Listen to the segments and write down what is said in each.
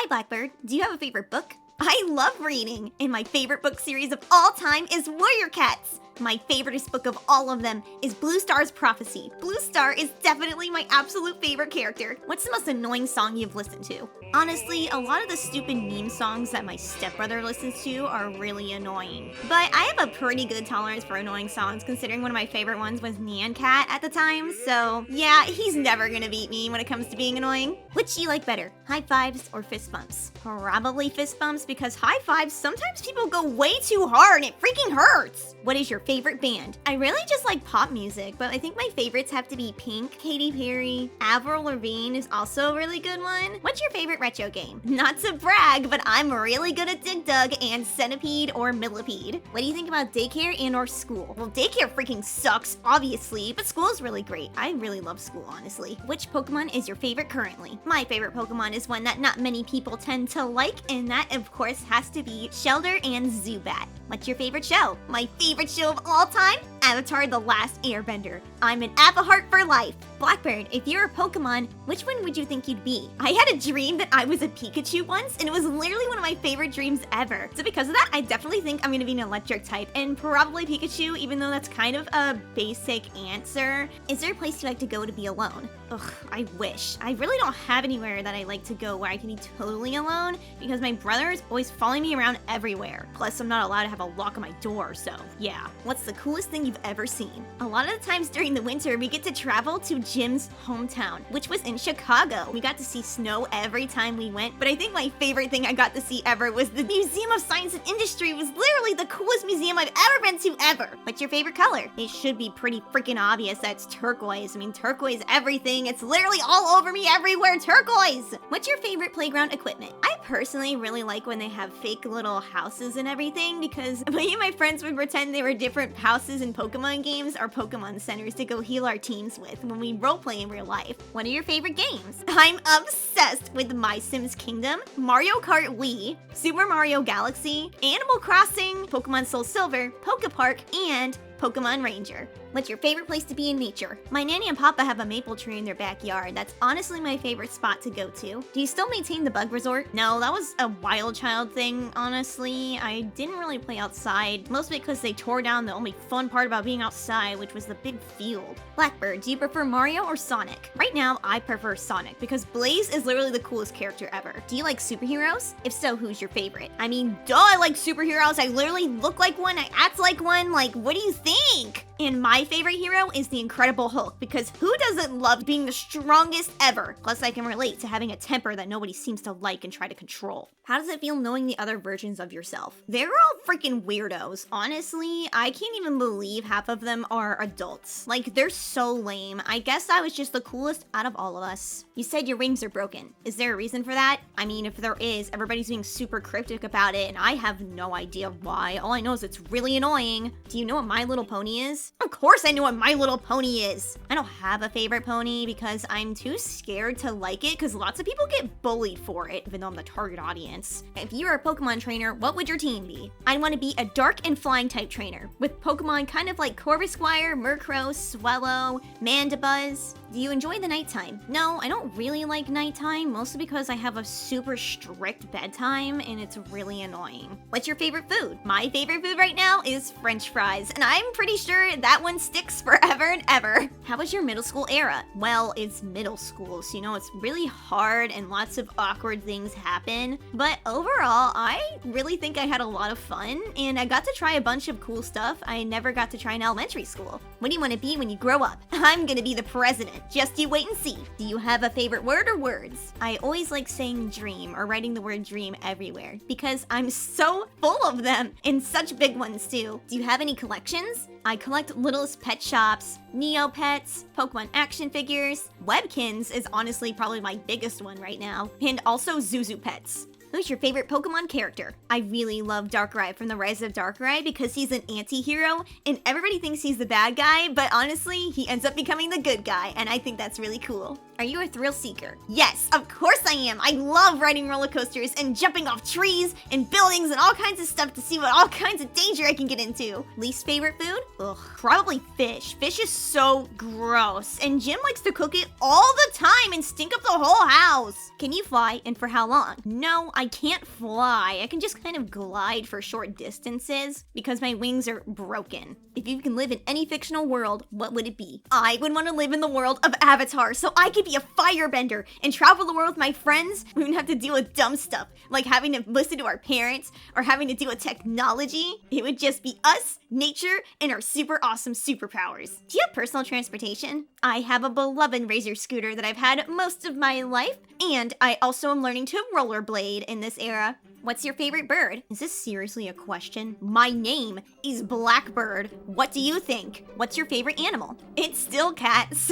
Blackbird. Do you have a favorite book? I love reading, and my favorite book series of all time is Warrior Cats. My favoriteest book of all of them is Blue Star's Prophecy. Blue Star is definitely my absolute favorite character. What's the most annoying song you've listened to? Honestly, a lot of the stupid meme songs that my stepbrother listens to are really annoying. But I have a pretty good tolerance for annoying songs, considering one of my favorite ones was Nyan Cat at the time, so yeah, he's never gonna beat me when it comes to being annoying. Which do you like better, high fives or fist bumps? Probably fist bumps, because high fives, sometimes people go way too hard and it freaking hurts. What is your favorite band? I really just like pop music, but I think my favorites have to be Pink, Katy Perry, Avril Lavigne is also a really good one. What's your favorite retro game? Not to brag, but I'm really good at Dig Dug and Centipede or Millipede. What do you think about daycare and or school? Well, daycare freaking sucks, obviously, but school is really great. I really love school, honestly. Which Pokemon is your favorite currently? My favorite Pokemon is one that not many people tend to like, and that, of course, has to be Shelder and Zubat. What's your favorite show? My favorite show of all time? Avatar: The Last Airbender. I'm an Avaheart for life. Blackbird, if you're a Pokemon, which one would you think you'd be? I had a dream that I was a Pikachu once, and it was literally one of my favorite dreams ever. So because of that, I definitely think I'm gonna be an electric type, and probably Pikachu, even though that's kind of a basic answer. Is there a place you like to go to be alone? Ugh, I wish. I really don't have anywhere that I like to go where I can be totally alone, because my brother is always following me around everywhere. Plus, I'm not allowed to have a lock on my door, so yeah. What's the coolest thing you've ever seen? A lot of the times during the winter, we get to travel to Jim's hometown, which was in Chicago. We got to see snow every time we went, but I think my favorite thing I got to see ever was the Museum of Science and Industry. It was literally the coolest museum I've ever been to ever. What's your favorite color? It should be pretty freaking obvious that it's turquoise. I mean, turquoise everything. It's literally all over me everywhere, turquoise! What's your favorite playground equipment? I personally really like when they have fake little houses and everything, because me and my friends would pretend they were different houses in Pokemon games or Pokemon centers to go heal our teams with when we roleplay in real life. What are your favorite games? I'm obsessed with My Sims Kingdom, Mario Kart Wii, Super Mario Galaxy, Animal Crossing, Pokemon Soul Silver, Pokepark, and Pokemon Ranger. What's your favorite place to be in nature? My nanny and papa have a maple tree in their backyard. That's honestly my favorite spot to go to. Do you still maintain the bug resort? No, that was a wild child thing, honestly. I didn't really play outside, mostly because they tore down the only fun part about being outside, which was the big field. Blackbird, do you prefer Mario or Sonic? Right now, I prefer Sonic because Blaze is literally the coolest character ever. Do you like superheroes? If so, who's your favorite? I mean, duh, I like superheroes. I literally look like one, I act like one. Like, what do you think? And my favorite hero is the Incredible Hulk, because who doesn't love being the strongest ever? Plus, I can relate to having a temper that nobody seems to like and try to control. How does it feel knowing the other versions of yourself? They're all freaking weirdos. Honestly, I can't even believe half of them are adults. Like, they're so lame. I guess I was just the coolest out of all of us. You said your rings are broken. Is there a reason for that? I mean, if there is, everybody's being super cryptic about it, and I have no idea why. All I know is it's really annoying. Do you know what My Little Pony is? Of course I know what My Little Pony is. I don't have a favorite pony because I'm too scared to like it, because lots of people get bullied for it, even though I'm the target audience. If you were a Pokemon trainer, what would your team be? I'd want to be a dark and flying type trainer, with Pokemon kind of like Corvisquire, Murkrow, Swellow, Mandibuzz. Do you enjoy the nighttime? No, I don't really like nighttime, mostly because I have a super strict bedtime and it's really annoying. What's your favorite food? My favorite food right now is French fries, and I'm pretty sure that one sticks forever and ever. How was your middle school era? Well, it's middle school, so you know it's really hard and lots of awkward things happen, but overall, I really think I had a lot of fun, and I got to try a bunch of cool stuff I never got to try in elementary school. What do you want to be when you grow up? I'm gonna be the president. Just you wait and see. Do you have a favorite word or words? I always like saying dream or writing the word dream everywhere because I'm so full of them, and such big ones too. Do you have any collections? I collect Littlest Pet Shops, Neopets, Pokemon action figures. Webkins is honestly probably my biggest one right now, and also Zuzu Pets. Who's your favorite Pokemon character? I really love Darkrai from the Rise of Darkrai because he's an anti-hero and everybody thinks he's the bad guy, but honestly, he ends up becoming the good guy, and I think that's really cool. Are you a thrill seeker? Yes, of course I am. I love riding roller coasters and jumping off trees and buildings and all kinds of stuff to see what all kinds of danger I can get into. Least favorite food? Ugh, probably fish. Fish is so gross, and Jim likes to cook it all the time and stink up the whole house. Can you fly, and for how long? No, I can't fly. I can just kind of glide for short distances because my wings are broken. If you can live in any fictional world, what would it be? I would want to live in the world of Avatar so I could be a firebender and travel the world with my friends. We wouldn't have to deal with dumb stuff like having to listen to our parents or having to deal with technology. It would just be us, nature, and our super awesome superpowers. Do you have personal transportation? I have a beloved Razor scooter that I've had most of my life, and I also am learning to rollerblade in this era. What's your favorite bird? Is this seriously a question? My name is Blackbird. What do you think? What's your favorite animal? It's still cats.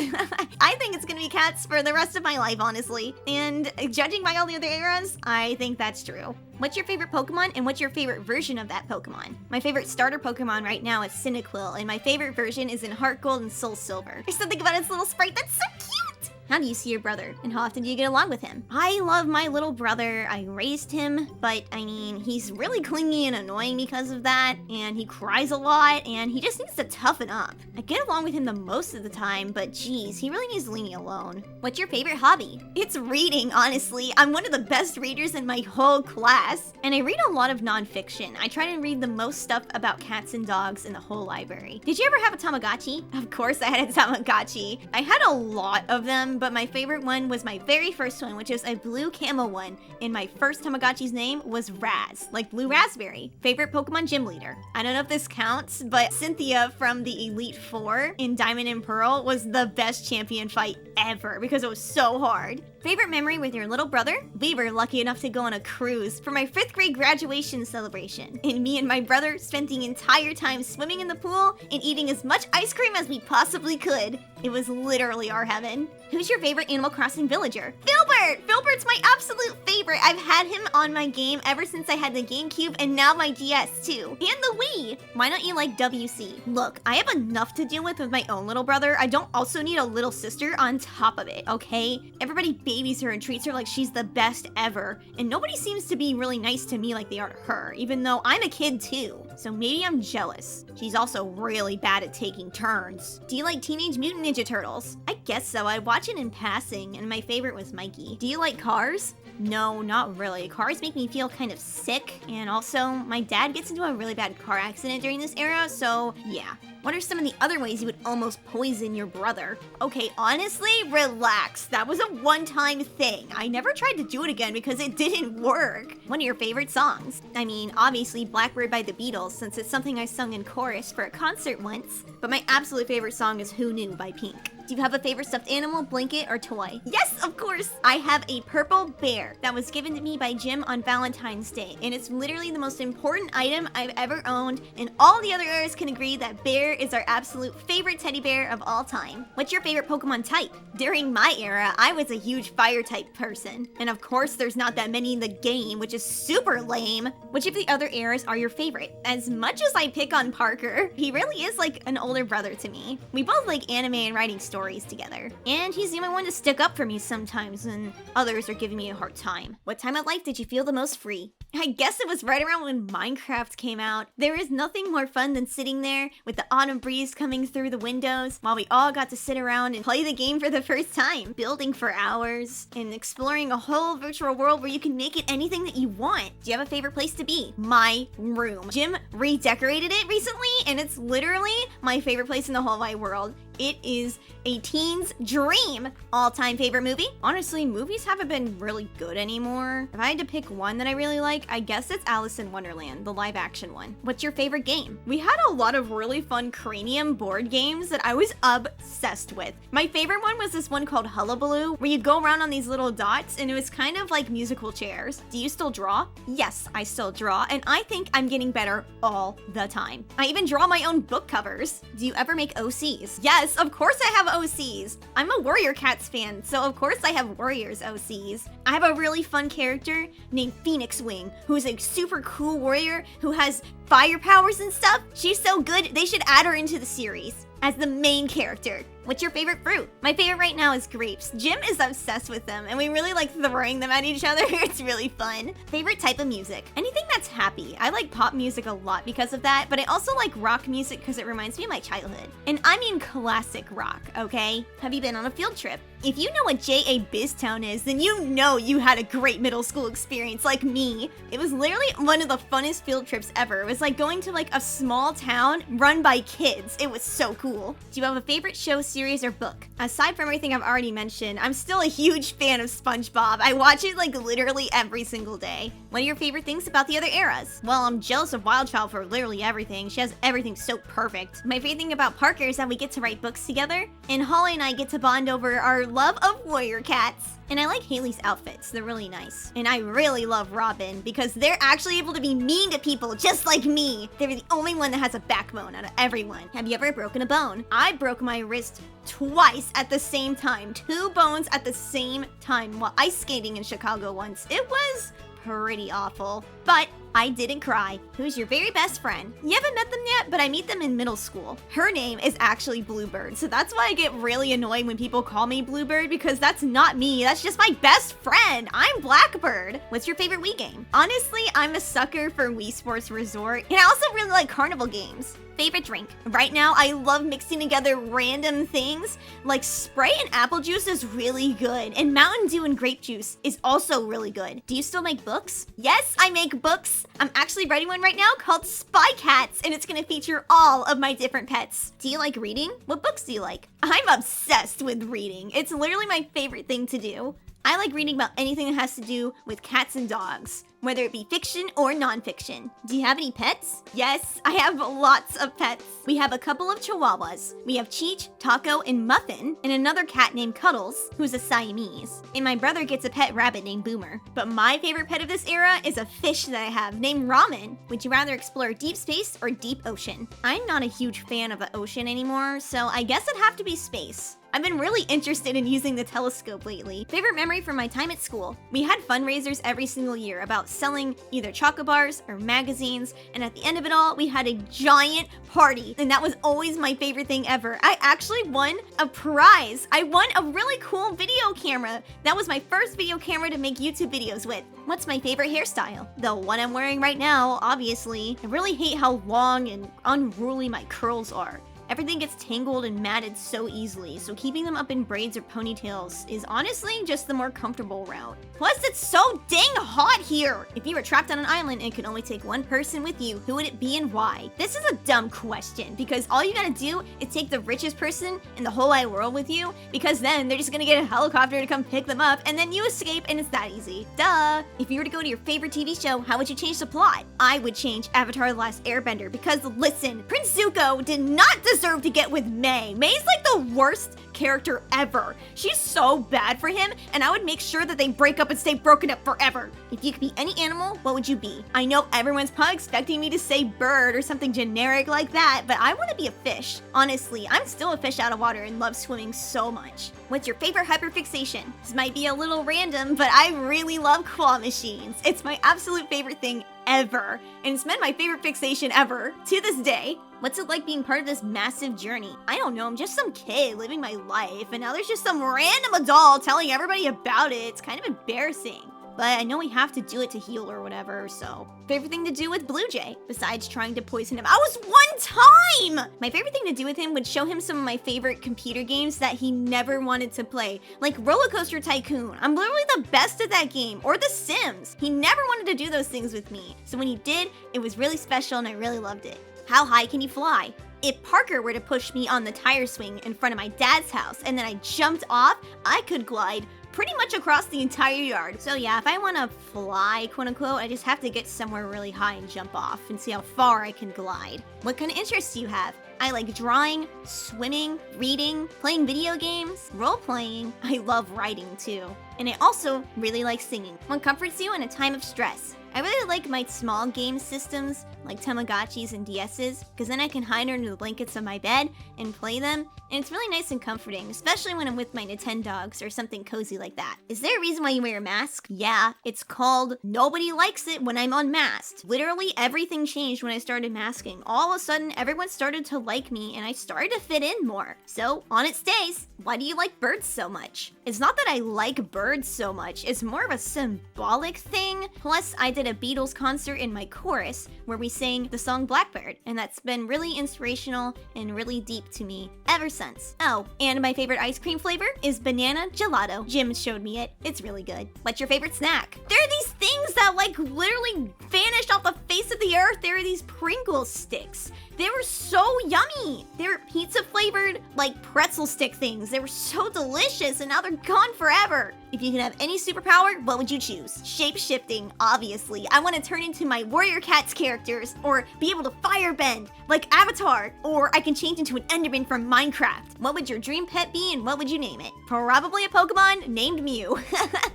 I think it's gonna be cats for the rest of my life, honestly. And judging by all the other eras, I think that's true. What's your favorite Pokemon and what's your favorite version of that Pokemon? My favorite starter Pokemon right now is Cyndaquil, and my favorite version is in Heart Gold and Soul Silver. There's something about its little sprite that's so cute! How do you see your brother, and how often do you get along with him? I love my little brother. I raised him, but I mean, he's really clingy and annoying because of that, and he cries a lot, and he just needs to toughen up. I get along with him the most of the time, but geez, he really needs to leave me alone. What's your favorite hobby? It's reading, honestly. I'm one of the best readers in my whole class, and I read a lot of nonfiction. I try to read the most stuff about cats and dogs in the whole library. Did you ever have a Tamagotchi? Of course I had a Tamagotchi. I had a lot of them, but my favorite one was my very first one, which is a blue camo one, and my first Tamagotchi's name was Raz, like blue raspberry. Favorite Pokemon gym leader? I don't know if this counts, but Cynthia from the Elite Four in Diamond and Pearl was the best champion fight ever because it was so hard. Favorite memory with your little brother? We were lucky enough to go on a cruise for my 5th grade graduation celebration, and me and my brother spent the entire time swimming in the pool and eating as much ice cream as we possibly could. It was literally our heaven. Who's your favorite Animal Crossing villager? Filbert! Filbert's my absolute favorite. I've had him on my game ever since I had the GameCube and now my DS too. And the Wii! Why don't you like WC? Look, I have enough to deal with my own little brother. I don't also need a little sister on top of it, okay? Everybody babies her and treats her like she's the best ever. And nobody seems to be really nice to me like they are to her, even though I'm a kid too. So maybe I'm jealous. She's also really bad at taking turns. Do you like Teenage Mutant Ninja Turtles? I guess so. I watch it in passing, and my favorite was Mikey. Do you like cars? No, not really. Cars make me feel kind of sick, and also, my dad gets into a really bad car accident during this era, so yeah. What are some of the other ways you would almost poison your brother? Okay, honestly, relax. That was a one-time thing. I never tried to do it again because it didn't work. One of your favorite songs? I mean, obviously Blackbird by the Beatles, since it's something I sung in chorus for a concert once, but my absolute favorite song is Who Knew by Pink. Do you have a favorite stuffed animal, blanket, or toy? Yes, of course! I have a purple bear that was given to me by Jim on Valentine's Day, and it's literally the most important item I've ever owned, and all the other eras can agree that bear is our absolute favorite teddy bear of all time. What's your favorite Pokemon type? During my era, I was a huge fire type person, and of course there's not that many in the game, which is super lame. Which of the other eras are your favorite? As much as I pick on Parker, he really is like an older brother to me. We both like anime and writing stories together. And he's the only one to stick up for me sometimes when others are giving me a hard time. What time of life did you feel the most free? I guess it was right around when Minecraft came out. There is nothing more fun than sitting there with the autumn breeze coming through the windows while we all got to sit around and play the game for the first time, building for hours and exploring a whole virtual world where you can make it anything that you want. Do you have a favorite place to be? My room. Jim redecorated it recently and it's literally my favorite place in the whole wide world. It is a teen's dream. All-time favorite movie? Honestly, movies haven't been really good anymore. If I had to pick one that I really like, like, I guess it's Alice in Wonderland, the live action one. What's your favorite game? We had a lot of really fun Cranium board games that I was obsessed with. My favorite one was this one called Hullabaloo, where you go around on these little dots, and it was kind of like musical chairs. Do you still draw? Yes, I still draw, and I think I'm getting better all the time. I even draw my own book covers. Do you ever make OCs? Yes, of course I have OCs. I'm a Warrior Cats fan, so of course I have Warriors OCs. I have a really fun character named Phoenix Wing, who's a super cool warrior who has fire powers and stuff. She's so good, they should add her into the series as the main character. What's your favorite fruit? My favorite right now is grapes. Jim is obsessed with them, and we really like throwing them at each other. It's really fun. Favorite type of music? Anything that's happy. I like pop music a lot because of that, but I also like rock music because it reminds me of my childhood. And I mean classic rock, okay? Have you been on a field trip? If you know what J.A. Biztown is, then you know you had a great middle school experience like me. It was literally one of the funnest field trips ever. It was like going to like a small town run by kids. It was so cool. Do you have a favorite show, series, or book? Aside from everything I've already mentioned, I'm still a huge fan of SpongeBob. I watch it like literally every single day. What are your favorite things about the other eras? Well, I'm jealous of Wildchild for literally everything. She has everything so perfect. My favorite thing about Parker is that we get to write books together, and Hawley and I get to bond over our love of Warrior Cats. And I like Haley's outfits, they're really nice. And I really love Robin because they're actually able to be mean to people just like me. They're the only one that has a backbone out of everyone. Have you ever broken a bone? I broke my wrist twice at the same time. 2 bones at the same time while ice skating in Chicago once. It was pretty awful, but I didn't cry. Who's your very best friend? You haven't met them yet, but I meet them in middle school. Her name is actually Bluebird, so that's why I get really annoyed when people call me Bluebird, because that's not me. That's just my best friend. I'm Blackbird. What's your favorite Wii game? Honestly, I'm a sucker for Wii Sports Resort, and I also really like carnival games. Favorite drink? Right now, I love mixing together random things. Like Sprite and apple juice is really good, and Mountain Dew and grape juice is also really good. Do you still make books? Yes, I make books. I'm actually writing one right now called Spy Cats, and it's gonna feature all of my different pets. Do you like reading? What books do you like? I'm obsessed with reading. It's literally my favorite thing to do. I like reading about anything that has to do with cats and dogs, whether it be fiction or nonfiction. Do you have any pets? Yes, I have lots of pets. We have a couple of chihuahuas. We have Cheech, Taco, and Muffin, and another cat named Cuddles, who's a Siamese. And my brother gets a pet rabbit named Boomer. But my favorite pet of this era is a fish that I have named Ramen. Would you rather explore deep space or deep ocean? I'm not a huge fan of the ocean anymore, so I guess it'd have to be space. I've been really interested in using the telescope lately. Favorite memory from my time at school? We had fundraisers every single year about selling either chocolate bars or magazines, and at the end of it all, we had a giant party, and that was always my favorite thing ever. I actually won a prize. I won a really cool video camera. That was my first video camera to make YouTube videos with. What's my favorite hairstyle? The one I'm wearing right now, obviously. I really hate how long and unruly my curls are. Everything gets tangled and matted so easily, so keeping them up in braids or ponytails is honestly just the more comfortable route. Plus, it's so dang hot here! If you were trapped on an island and could only take one person with you, who would it be and why? This is a dumb question, because all you gotta do is take the richest person in the whole wide world with you, because then they're just gonna get a helicopter to come pick them up, and then you escape, and it's that easy. Duh! If you were to go to your favorite TV show, how would you change the plot? I would change Avatar: The Last Airbender, because listen, Prince Zuko did not deserve to get with May. May's like the worst character ever. She's so bad for him, and I would make sure that they break up and stay broken up forever. If you could be any animal, what would you be? I know everyone's probably expecting me to say bird or something generic like that, but I want to be a fish. Honestly, I'm still a fish out of water and love swimming so much. What's your favorite hyperfixation? This might be a little random, but I really love claw machines. It's my absolute favorite thing ever, and it's been my favorite fixation ever to this day. What's it like being part of this massive journey? I don't know, I'm just some kid living my life, and now there's just some random adult telling everybody about it. It's kind of embarrassing. But I know we have to do it to heal or whatever, so. Favorite thing to do with Blue Jay, besides trying to poison him? I was one time! My favorite thing to do with him would show him some of my favorite computer games that he never wanted to play, like Roller Coaster Tycoon. I'm literally the best at that game, or The Sims. He never wanted to do those things with me, so when he did, it was really special and I really loved it. How high can you fly? If Parker were to push me on the tire swing in front of my dad's house and then I jumped off, I could glide pretty much across the entire yard. So yeah, if I want to fly, quote unquote, I just have to get somewhere really high and jump off and see how far I can glide. What kind of interests do you have? I like drawing, swimming, reading, playing video games, role-playing. I love writing too. And I also really like singing. What comforts you in a time of stress? I really like my small game systems like Tamagotchis and DS's, because then I can hide under the blankets of my bed and play them, and it's really nice and comforting, especially when I'm with my Nintendogs or something cozy like that. Is there a reason why you wear a mask? Yeah, it's called nobody likes it when I'm unmasked. Literally everything changed when I started masking. All of a sudden, everyone started to like me and I started to fit in more. So, on its days, why do you like birds so much? It's not that I like birds so much, it's more of a symbolic thing. Plus, I did a Beatles concert in my chorus where we sang the song Blackbird, and that's been really inspirational and really deep to me ever since. Oh, and my favorite ice cream flavor is banana gelato. Jim showed me it. It's really good. What's your favorite snack? There are these things that like literally vanished off the face of the earth. There are these Pringles sticks. They were so yummy. They were pizza flavored, like pretzel stick things. They were so delicious, and now they're gone forever. If you could have any superpower, what would you choose? Shape-shifting, obviously. I want to turn into my Warrior Cats characters, or be able to firebend, like Avatar, or I can change into an Enderman from Minecraft. What would your dream pet be, and what would you name it? Probably a Pokemon named Mew.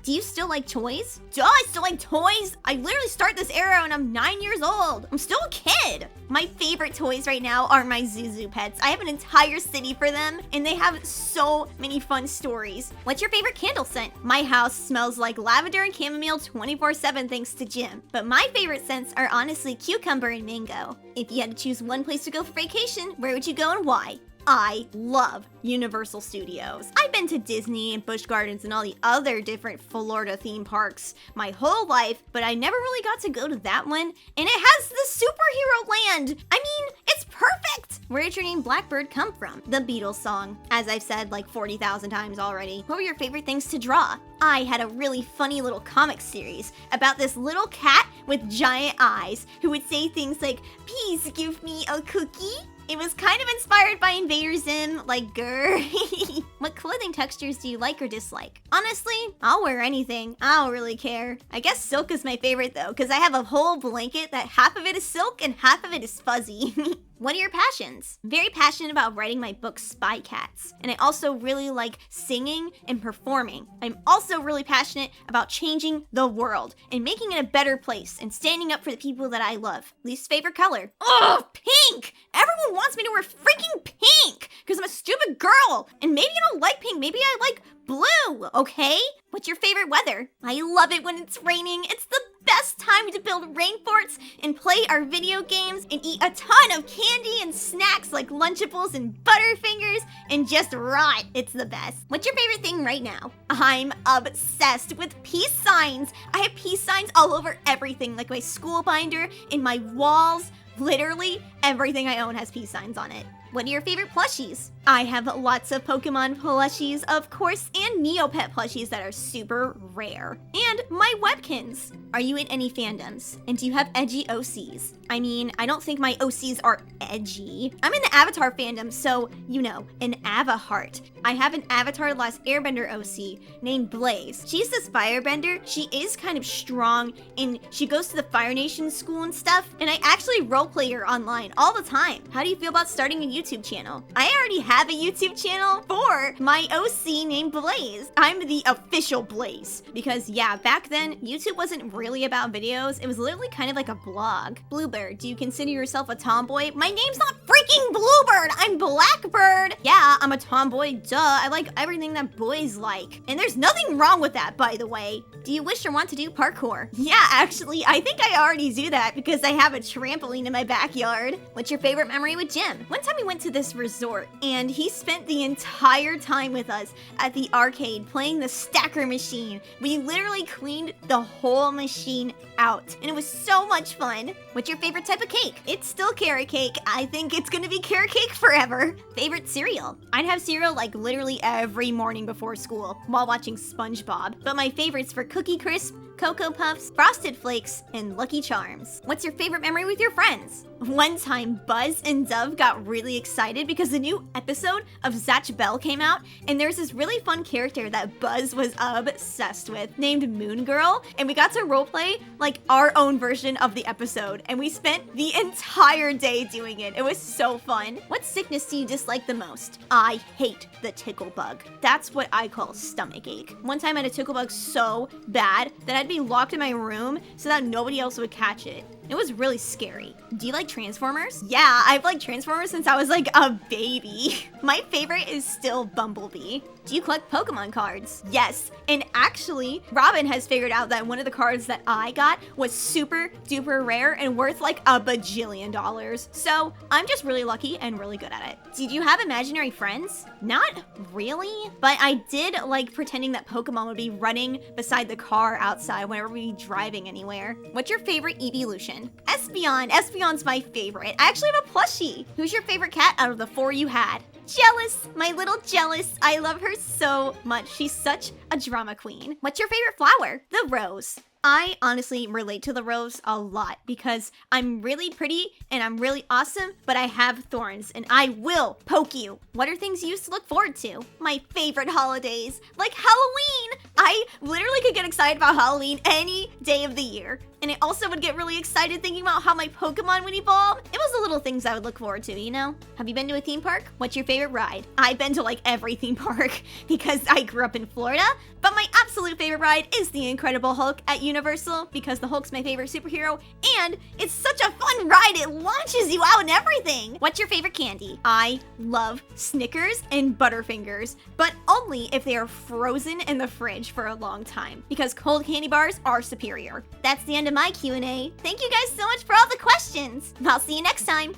Do you still like toys? Duh, I still like toys. I literally start this era when I'm 9 years old. I'm still a kid. My favorite toys right now are my Zuzu pets. I have an entire city for them, and they have so many fun stories. What's your favorite candle scent? My house smells like lavender and chamomile 24/7 thanks to Jim. But my favorite scents are honestly cucumber and mango. If you had to choose one place to go for vacation, where would you go and why? I love Universal Studios. I've been to Disney and Busch Gardens and all the other different Florida theme parks my whole life, but I never really got to go to that one, and it has the superhero land. I mean, it's perfect. Where did your name Blackbird come from? The Beatles song, as I've said like 40,000 times already. What were your favorite things to draw? I had a really funny little comic series about this little cat with giant eyes who would say things like, "Please give me a cookie." It was kind of inspired by Invader Zim, like grr. What clothing textures do you like or dislike? Honestly, I'll wear anything. I don't really care. I guess silk is my favorite though, because I have a whole blanket that half of it is silk and half of it is fuzzy. What are your passions? Very passionate about writing my book Spy Cats, and I also really like singing and performing. I'm also really passionate about changing the world and making it a better place and standing up for the people that I love. Least favorite color? Ugh, pink! Everyone wants me to wear freaking pink because I'm a stupid girl, and maybe I don't like pink, maybe I like blue, okay? What's your favorite weather? I love it when it's raining. It's the best time to build rain forts and play our video games and eat a ton of candy and snacks like Lunchables and Butterfingers and just rot. It's the best. What's your favorite thing right now? I'm obsessed with peace signs. I have peace signs all over everything, like my school binder, in my walls. Literally everything I own has peace signs on it. What are your favorite plushies? I have lots of Pokemon plushies, of course, and Neopet plushies that are super rare. And my Webkins. Are you in any fandoms? And do you have edgy OCs? I mean, I don't think my OCs are edgy. I'm in the Avatar fandom, so, you know, an Avaheart. I have an Avatar Last Airbender OC named Blaze. She's this firebender. She is kind of strong, and she goes to the Fire Nation school and stuff, and I actually roleplay her online all the time. How do you feel about starting a YouTube channel? I already have a YouTube channel for my OC named Blaze. I'm the official Blaze, because yeah, back then, YouTube wasn't really about videos. It was literally kind of like a blog. Bluebird, do you consider yourself a tomboy? My name's not freaking Bluebird, I'm Blackbird. Yeah, I'm a tomboy, duh. I like everything that boys like. And there's nothing wrong with that, by the way. Do you wish or want to do parkour? Yeah, actually, I think I already do that because I have a trampoline in my backyard. What's your favorite memory with Jim? One time we went to this resort and he spent the entire time with us at the arcade playing the stacker machine. We literally cleaned the whole machine out and it was so much fun. What's your favorite type of cake? It's still carrot cake. I think it's gonna be carrot cake forever. Favorite cereal? I'd have cereal like literally every morning before school while watching SpongeBob. But my favorites for Cookie Crisp, Cocoa Puffs, Frosted Flakes, and Lucky Charms. What's your favorite memory with your friends? One time, Buzz and Dove got really excited because the new episode of Zatch Bell came out, and there's this really fun character that Buzz was obsessed with named Moon Girl, and we got to roleplay like our own version of the episode, and we spent the entire day doing it. It was so fun. What sickness do you dislike the most? I hate the tickle bug. That's what I call stomach ache. One time I had a tickle bug so bad that I'd be locked in my room so that nobody else would catch it. It was really scary. Do you like Transformers? Yeah, I've liked Transformers since I was like a baby. My favorite is still Bumblebee. Do you collect Pokemon cards? Yes, and actually, Robin has figured out that one of the cards that I got was super duper rare and worth like a bajillion dollars. So I'm just really lucky and really good at it. Did you have imaginary friends? Not really, but I did like pretending that Pokemon would be running beside the car outside whenever we be driving anywhere. What's your favorite evolution? Espeon. Espeon's my favorite. I actually have a plushie. Who's your favorite cat out of the 4 you had? Jealous, my little Jealous. I love her so much. She's such a drama queen. What's your favorite flower? The rose. I honestly relate to the rose a lot because I'm really pretty and I'm really awesome, but I have thorns and I will poke you. What are things you used to look forward to? My favorite holidays, like Halloween. I literally could get excited about Halloween any day of the year. And I also would get really excited thinking about how my Pokemon would evolve. It was the little things I would look forward to, you know? Have you been to a theme park? What's your favorite ride? I've been to like every theme park because I grew up in Florida, but my absolute favorite ride is the Incredible Hulk at Universal because the Hulk's my favorite superhero and it's such a fun ride. It launches you out and everything. What's your favorite candy? I love Snickers and Butterfingers, but only if they are frozen in the fridge for a long time because cold candy bars are superior. That's the end of my Q&A. Thank you guys so much for all the questions. I'll see you next time.